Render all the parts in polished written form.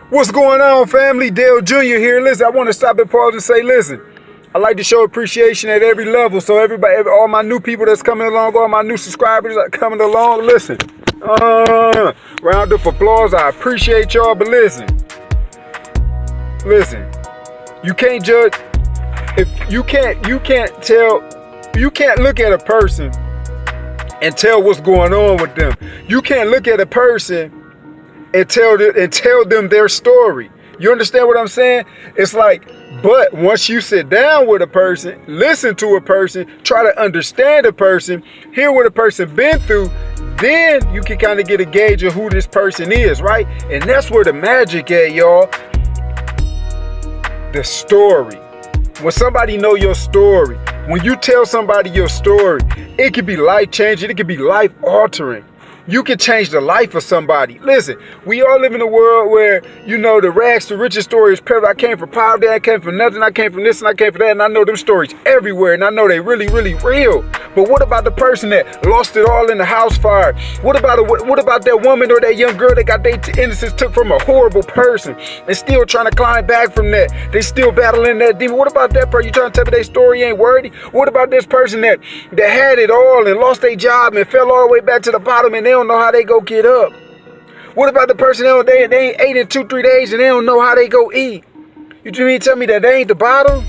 What's going on, family? Dale Jr. here. Listen, I want to stop and pause and say, listen, I like to show appreciation at every level. So everybody, all my new people that's coming along, all my new subscribers that are coming along, listen. Round of applause. I appreciate y'all, but listen, you can't judge. If you can't look at a person and tell what's going on with them. You can't look at a person and tell them their story. You understand what I'm saying? It's like, but once you sit down with a person, listen to a person, try to understand a person, hear what a person been through, then you can kind of get a gauge of who this person is, right? And that's where the magic at, y'all. The story. When somebody know your story, when you tell somebody your story, it could be life-changing, it could be life-altering. You can change the life of somebody. Listen, we all live in a world where, you know, the rags to riches story is perfect. I came from poverty, I came from nothing, I came from this and I came from that, and I know them stories everywhere, and I know they really, really real. But what about the person that lost it all in the house fire? What about that woman or that young girl that got their innocence took from a horrible person and still trying to climb back from that? They still battling that demon. What about that person? You trying to tell me their story ain't worthy? What about this person that had it all and lost their job and fell all the way back to the bottom and they don't know how they go get up? What about the person that they ain't ate in 2-3 days and they don't know how they go eat? You mean tell me that they ain't the bottom?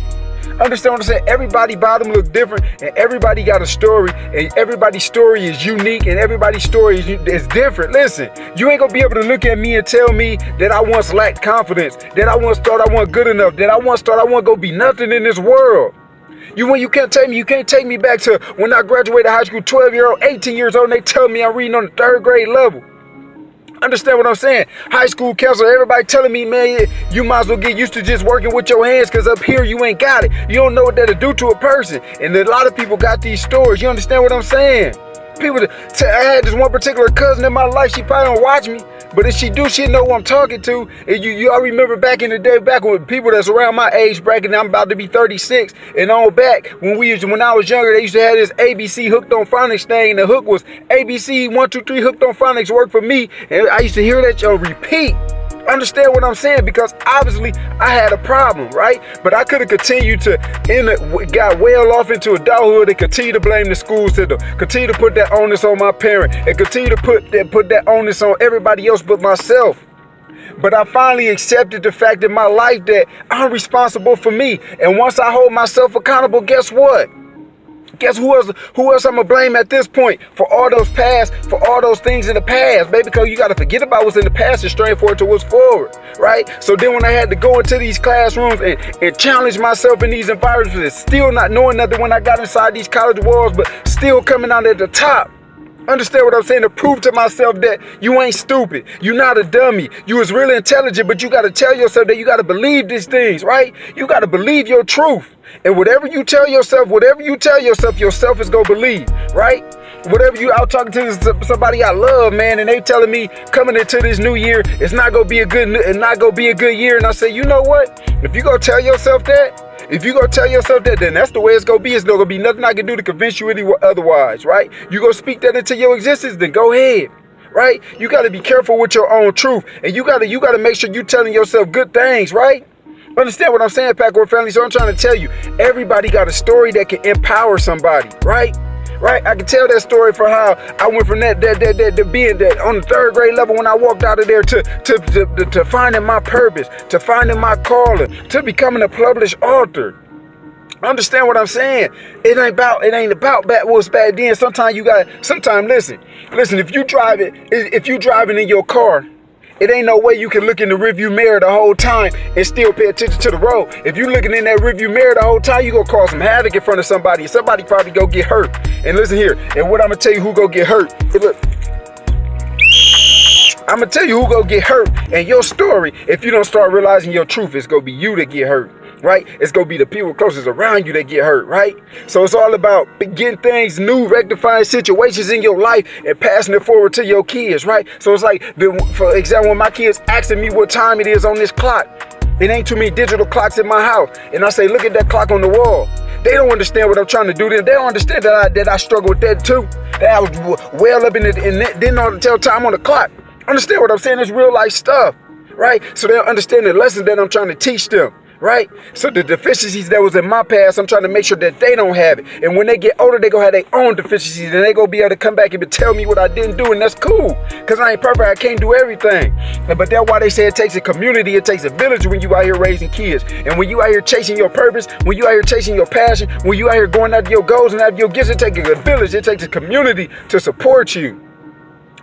Understand what I'm saying? Everybody's bottom look different, and everybody got a story, and everybody's story is unique, and everybody's story is different. Listen, you ain't gonna be able to look at me and tell me that I once lacked confidence, that I once thought I wasn't good enough, that I once thought I wasn't gonna be nothing in this world. You can't take me back to when I graduated high school, 12-year-old, 18 years old, and they tell me I'm reading on the 3rd grade level. Understand what I'm saying? High school counselor, everybody telling me, man, you might as well get used to just working with your hands, because up here you ain't got it. You don't know what that'll do to a person. And a lot of people got these stories. You understand what I'm saying? I had this one particular cousin in my life. She probably don't watch me, but if she do, she know who I'm talking to. And you all remember back in the day, back when people that's around my age bracket, I'm about to be 36, and on back when I was younger, they used to have this ABC hooked on phonics thing, and the hook was ABC 1 2 3 hooked on phonics worked for me, and I used to hear that repeat. Understand what I'm saying? Because obviously I had a problem, right? But I could have continued got well off into adulthood and continue to blame the school system, continue to put that onus on my parent, and continue to put that onus on everybody else but myself. But I finally accepted the fact in my life that I'm responsible for me. And once I hold myself accountable, guess what? Guess who else I'm gonna blame at this point for all those things in the past, baby? Because you gotta forget about what's in the past and strain forward to what's forward, right? So then when I had to go into these classrooms and challenge myself in these environments and still not knowing nothing when I got inside these college walls, but still coming out at the top. Understand what I'm saying? To prove to myself that you ain't stupid. You're not a dummy. You was really intelligent, but you got to tell yourself that you got to believe these things, right? You got to believe your truth. And whatever you tell yourself, yourself is going to believe, right? Whatever you out talking to somebody I love, man, and they telling me coming into this new year, it's not going to be a good year. And I say, you know what? If you going to tell yourself that, then that's the way it's going to be. It's not going to be nothing I can do to convince you otherwise, right? You going to speak that into your existence, then go ahead, right? You got to be careful with your own truth. And you got to make sure you're telling yourself good things, right? Understand what I'm saying, Packwork family? So I'm trying to tell you, everybody got a story that can empower somebody, right? Right? I can tell that story for how I went from that being that on the 3rd grade level when I walked out of there to finding my purpose, to finding my calling, to becoming a published author. Understand what I'm saying? It ain't about what's bad then. Sometimes listen, if you driving in your car, it ain't no way you can look in the rearview mirror the whole time and still pay attention to the road. If you looking in that rearview mirror the whole time, you gonna cause some havoc in front of somebody. Somebody probably go get hurt. And listen here, and what I'm gonna tell you who go get hurt. I'm gonna tell you who go get hurt. And your story, if you don't start realizing your truth, it's gonna be you that get hurt. Right? It's going to be the people closest around you that get hurt, right? So it's all about getting things new, rectifying situations in your life and passing it forward to your kids, right? So it's like, for example, when my kids asking me what time it is on this clock, it ain't too many digital clocks in my house. And I say, look at that clock on the wall. They don't understand what I'm trying to do. They don't understand that I struggle with that too. That I was well up in it and didn't know how to tell time on the clock. Understand what I'm saying? It's real life stuff. right? So they'll understand the lesson that I'm trying to teach them, right? So the deficiencies that was in my past, I'm trying to make sure that they don't have it. And when they get older, they gonna have their own deficiencies, and they gonna be able to come back and tell me what I didn't do, and that's cool. Cause I ain't perfect, I can't do everything. But that's why they say it takes a community, it takes a village when you out here raising kids. And when you out here chasing your purpose, when you out here chasing your passion, when you out here going after your goals and after your gifts, it takes a village, it takes a community to support you.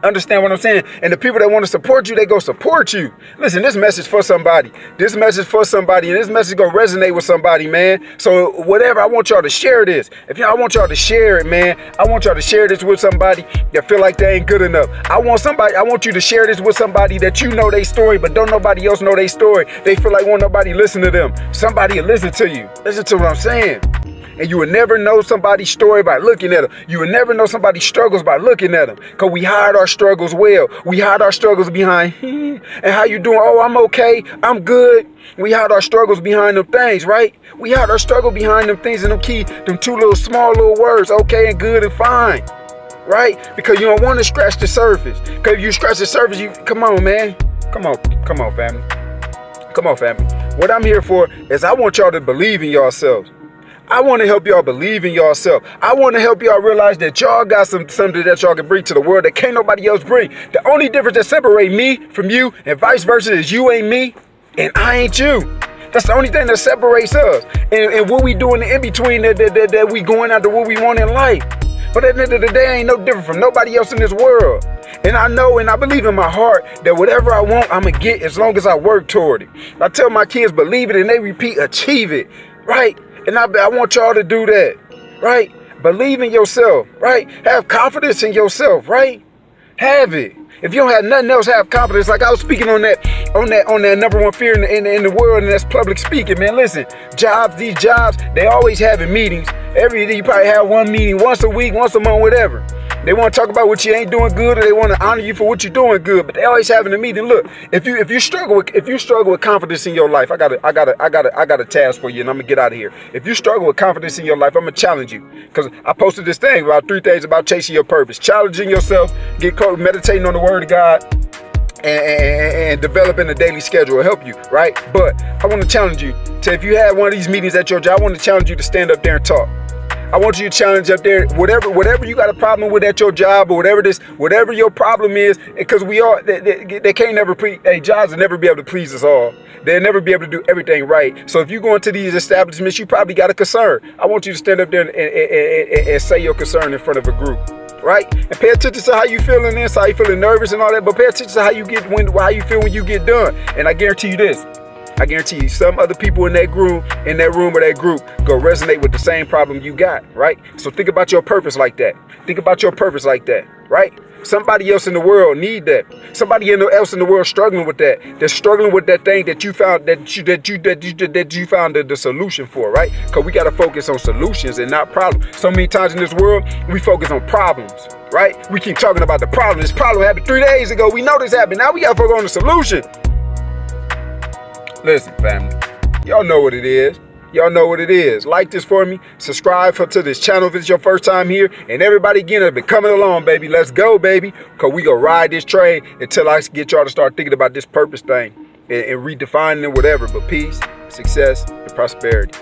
Understand what I'm saying? And the people that want to support you, they go support you. Listen, this message for somebody. This message for somebody, and this message gonna resonate with somebody, man. So whatever, I want y'all to share this. I want y'all to share it, man. I want y'all to share this with somebody that feel like they ain't good enough. I want you to share this with somebody that you know their story, but don't nobody else know their story. They feel like won't nobody listen to them. Somebody will listen to you. Listen to what I'm saying. And you would never know somebody's story by looking at them. You would never know somebody's struggles by looking at them. Because we hide our struggles well. We hide our struggles behind, and how you doing? Oh, I'm okay. I'm good. We hide our struggles behind them things, right? We hide our struggle behind them things and them two little small little words, okay and good and fine, right? Because you don't want to scratch the surface. Because if you scratch the surface, come on, man. Come on, family. Come on, family. What I'm here for is I want y'all to believe in yourselves. I want to help y'all believe in yourself. I want to help y'all realize that y'all got something that y'all can bring to the world that can't nobody else bring. The only difference that separate me from you and vice versa is you ain't me and I ain't you. That's the only thing that separates us. And what we doing in between that we going after what we want in life. But at the end of the day, ain't no different from nobody else in this world. And I know and I believe in my heart that whatever I want, I'm going to get as long as I work toward it. I tell my kids, believe it, and they repeat, achieve it, right? And I want y'all to do that, right? Believe in yourself, right? Have confidence in yourself, right? Have it. If you don't have nothing else, have confidence. Like I was speaking on that number one fear in the world, and that's public speaking, man. Listen, these jobs, they always having meetings. Every day you probably have one meeting once a week, once a month, whatever. They want to talk about what you ain't doing good, or they want to honor you for what you're doing good. But they always having a meeting. Look, if you struggle with confidence in your life, I got a task for you, and I'm gonna get out of here. If you struggle with confidence in your life, I'm gonna challenge you, because I posted this thing about 3 things about chasing your purpose, challenging yourself, meditating on the Word of God, and developing a daily schedule will help you, right? But I want to challenge you to, if you have one of these meetings at your job, I want to challenge you to stand up there and talk. I want you to challenge up there, whatever you got a problem with at your job, or whatever your problem is, because they can't never jobs will never be able to please us all. They'll never be able to do everything right. So if you go into these establishments, you probably got a concern. I want you to stand up there and say your concern in front of a group, right? And pay attention to how you feeling this, how you feeling nervous and all that, but pay attention to how you feel when you get done. And I guarantee you this. I guarantee you some other people in that room or that group go resonate with the same problem you got, right? So think about your purpose like that. Think about your purpose like that, right? Somebody else in the world need that. Somebody else in the world struggling with that. They're struggling with that thing that you found that you found the solution for, right? Because we got to focus on solutions and not problems. So many times in this world, we focus on problems, right? We keep talking about the problem. This problem happened 3 days ago. We know this happened. Now we got to focus on the solution. Listen, family, y'all know what it is. Y'all know what it is. Like this for me. Subscribe to this channel if it's your first time here. And everybody again has been coming along, baby. Let's go, baby. Because we going to ride this train until I get y'all to start thinking about this purpose thing and redefining it, whatever. But peace, success, and prosperity.